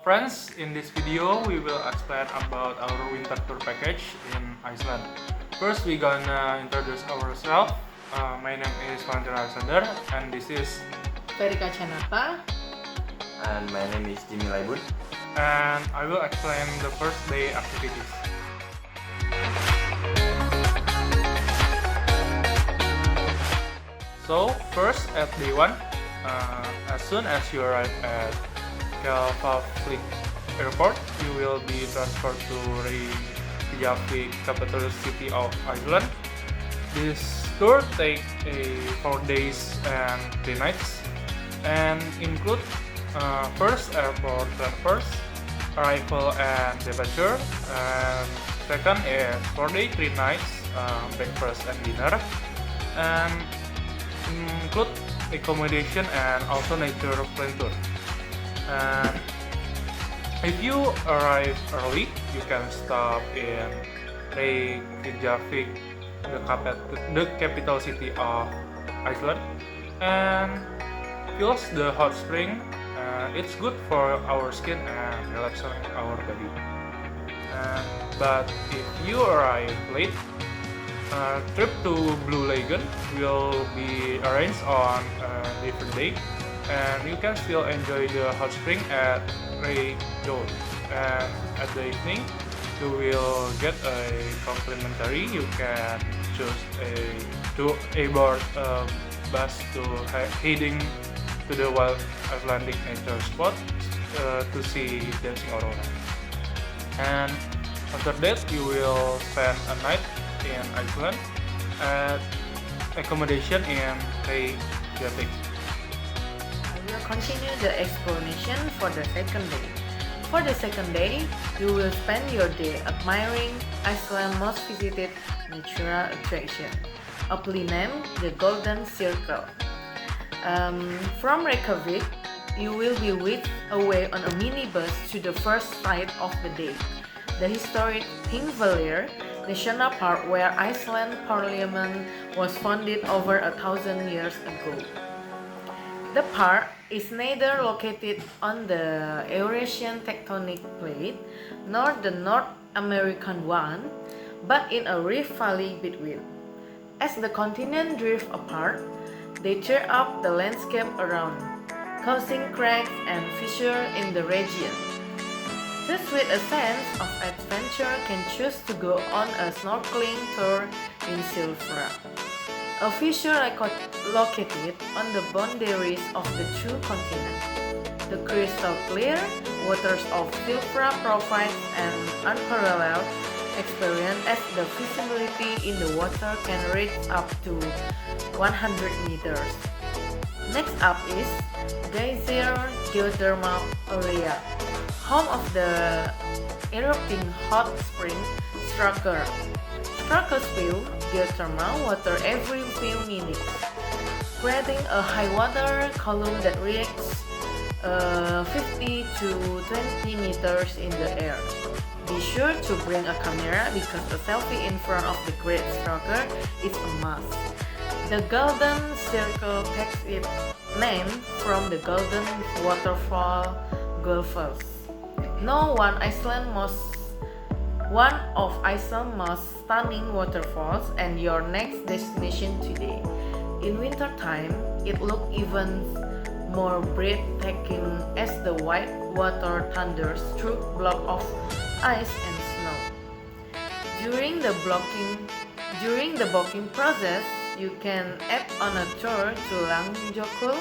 Friends, in this video we will explain about our winter tour package in Iceland. First, we gonna introduce ourselves. My name is Valentin Alexander and this is Verika Chanata. And my name is Jimmy Laibun. and I will explain the first day activities. So first at day 1, as soon as you arrive at Keflavik Airport, you will be transferred to Reykjavik, capital city of Iceland. This tour takes 4 days and 3 nights and include first airport transfers, arrival and departure, and second is 4 days 3 nights breakfast and dinner, and include accommodation and also nature plane tour. And if you arrive early, you can stop in Reykjavik, the capital city of Iceland, and feels the hot spring. It's good for our skin and relaxing our body. But if you arrive late, trip to Blue Lagoon will be arranged on a different day, and you can still enjoy the hot spring at Reykjavik. And at the evening, you will get a complimentary. You can choose a board bus to heading to the wild Icelandic nature spot to see dancing aurora. And after that, you will spend a night in Iceland at accommodation in Reykjavik. I will continue the explanation for the second day. For the second day, you will spend your day admiring Iceland's most visited natural attraction, aptly named the Golden Circle. From Reykjavik, you will be whisked away on a minibus to the first site of the day, the historic Thingvellir National Park, where Iceland Parliament was founded over 1,000 years ago. The park is neither located on the Eurasian tectonic plate nor the North American one, but in a rift valley between. As the continents drift apart, they tear up the landscape around, causing cracks and fissures in the region. Those with a sense of adventure can choose to go on a snorkeling tour in Silfra, a feature located on the boundaries of the two continents. The crystal clear waters of Silfra provides an unparalleled experience as the visibility in the water can reach up to 100 meters. Next up is Geyser Geothermal Area, home of the erupting hot spring Strucker. Strucker spew geothermal water every few minutes, creating a high water column that reaches 50 to 20 meters in the air. Be sure to bring a camera because a selfie in front of the Great Strucker is a must. The Golden Circle takes its name from the golden waterfall Gullfoss. One of Iceland's most stunning waterfalls and your next destination today. In wintertime, it looks even more breathtaking as the white water thunders through blocks of ice and snow. During the blocking process, you can add on a tour to Langjökull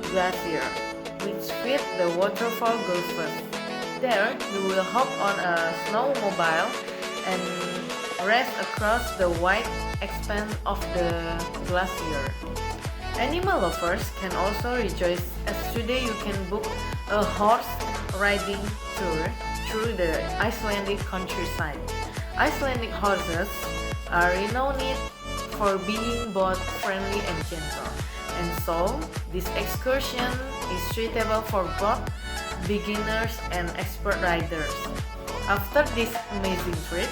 Glacier, which feeds the waterfall Gullfoss. There, you will hop on a snowmobile and race across the wide expanse of the glacier. Animal lovers can also rejoice as today you can book a horse riding tour through the Icelandic countryside. Icelandic horses are renowned for being both friendly and gentle, and so this excursion is suitable for both beginners and expert riders. After this amazing trip,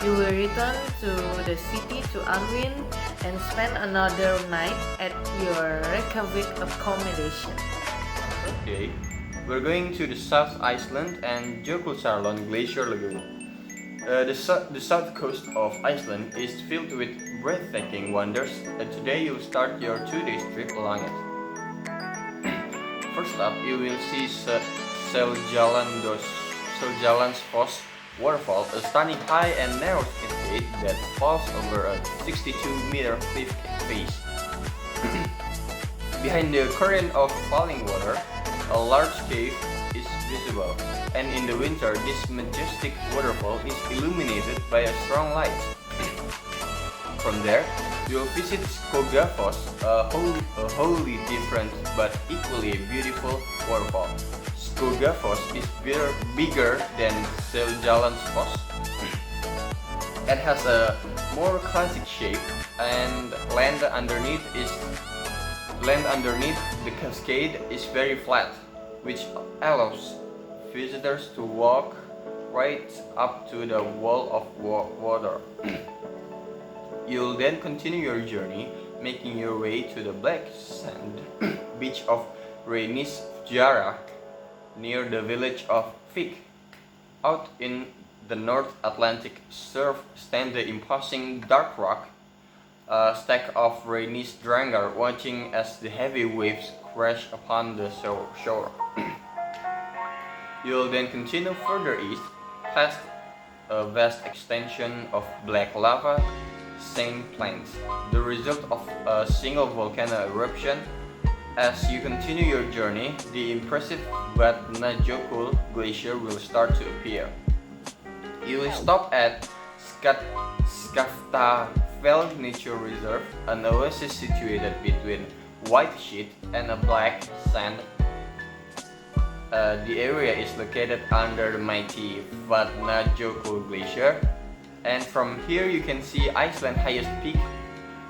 you will return to the city to unwind and spend another night at your Reykjavik accommodation. Okay, We're going to the South Iceland and Jökulsárlón Glacier Lagoon. The south coast of Iceland is filled with breathtaking wonders, and today you'll start your 2 day trip along it. First up, you will see Seljalandsfoss waterfall, a stunning high and narrow cascade that falls over a 62-meter cliff face. Behind the current of falling water, a large cave is visible, and in the winter this majestic waterfall is illuminated by a strong light. From there, you'll visit Skogafoss, a wholly different but equally beautiful waterfall. Skogafoss is bigger than Seljalandsfoss. It has a more classic shape, and land underneath the cascade is very flat, which allows visitors to walk right up to the wall of water. You'll then continue your journey, making your way to the black sand beach of Reynisfjara, near the village of Vik. Out in the North Atlantic surf stand the imposing dark rock stack of Reynisdrangar, watching as the heavy waves crash upon the shore. You'll then continue further east, past a vast extension of black lava sand plains, the result of a single volcano eruption. As you continue your journey, the impressive Vatnajökull glacier will start to appear. You will stop at Skaftafell Nature Reserve, an oasis situated between white sheet and a black sand. The area is located under the mighty Vatnajökull glacier, and from here you can see Iceland's highest peak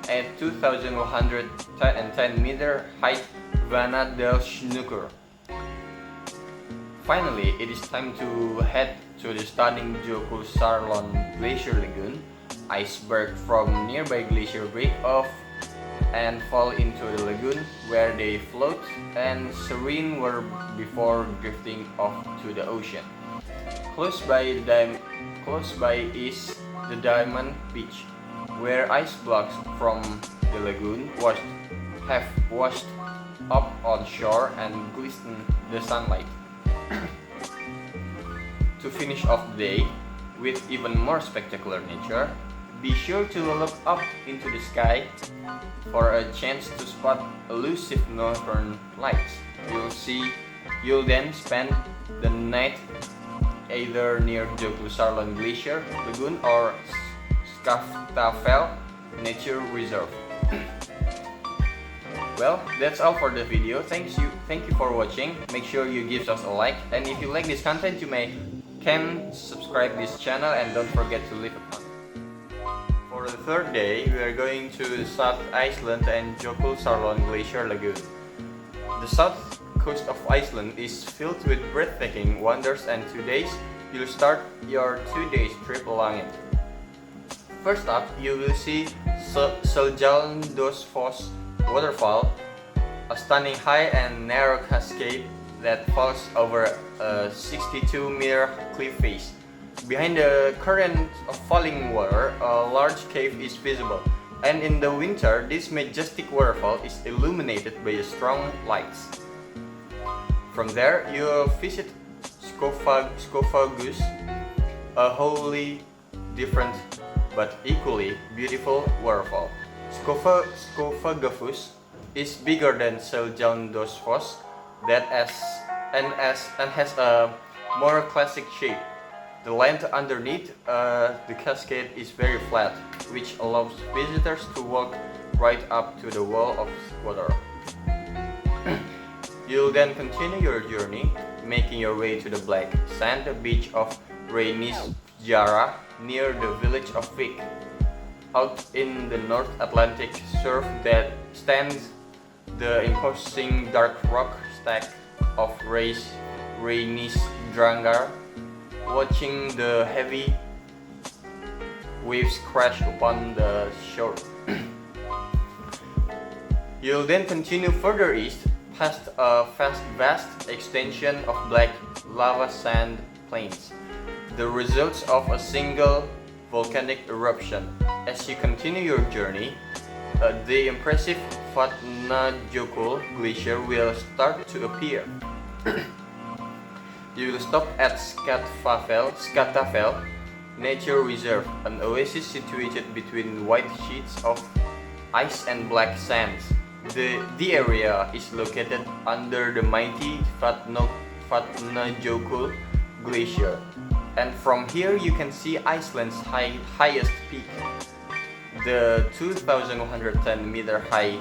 at 2,110 meter height, Vanadalshnúkur. Finally, it is time to head to the stunning Jökulsárlón Glacier Lagoon. Icebergs from nearby glacier break off and fall into the lagoon, where they float and serene were before drifting off to the ocean. Close by is the Diamond Beach, where ice blocks from the lagoon have washed up on shore and glisten the sunlight. To finish off the day with even more spectacular nature, be sure to look up into the sky for a chance to spot elusive northern lights. You'll then spend the night either near Jökulsárlón Glacier Lagoon or Skaftafell Nature Reserve. Well, that's all for the video. Thank you for watching. Make sure you give us a like, and if you like this content, you can subscribe this channel, and don't forget to leave a comment. For the third day, we are going to South Iceland and Jökulsárlón Glacier Lagoon. The south coast of Iceland is filled with breathtaking wonders, and 2 days you'll start your 2 days trip along it. First up, you will see Seljalandsfoss waterfall, a stunning high and narrow cascade that falls over a 62-meter cliff face. Behind the current of falling water, a large cave is visible, and in the winter this majestic waterfall is illuminated by strong lights. From there, you'll visit Skogafoss, a wholly different but equally beautiful waterfall. Skogafoss is bigger than Seljalandsfoss and has a more classic shape. The land underneath the cascade is very flat, which allows visitors to walk right up to the wall of water. You'll then continue your journey, making your way to the black sand beach of Reynisfjara, near the village of Vik. Out in the North Atlantic surf that stands the imposing dark rock stack of Reynisdrangar, watching the heavy waves crash upon the shore. You'll then continue further east, has a vast extension of black lava sand plains, the results of a single volcanic eruption. As you continue your journey, the impressive Vatnajökull glacier will start to appear. You will stop at Skatafell Nature Reserve, an oasis situated between white sheets of ice and black sands. The area is located under the mighty Vatnajökull glacier, and from here you can see Iceland's highest peak, the 2,110 meter high.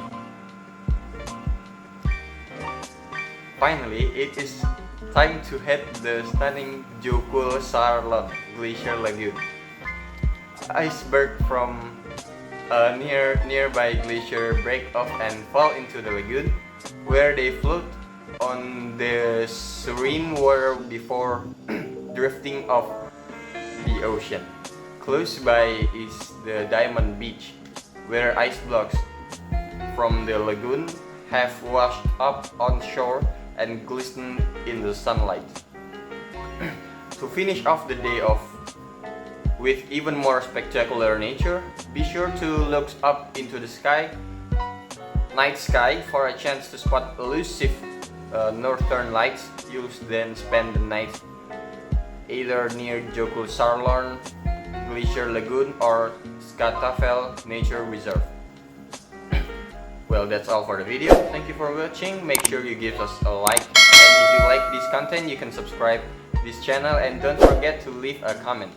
Finally, it is time to head the stunning Jökulsárlón Glacier Lagoon. Iceberg from a nearby glacier break off and fall into the lagoon, where they float on the serene water before drifting off the ocean. Close by is the Diamond Beach, where ice blocks from the lagoon have washed up on shore and glisten in the sunlight. To finish off the day off with even more spectacular nature, be sure to look up into the night sky for a chance to spot elusive northern lights. You'll then spend the night either near Jökulsárlón Glacier Lagoon or Skatafell Nature Reserve. Well, that's all for the video. Thank you for watching. Make sure you give us a like, and if you like this content, you can subscribe this channel, and don't forget to leave a comment.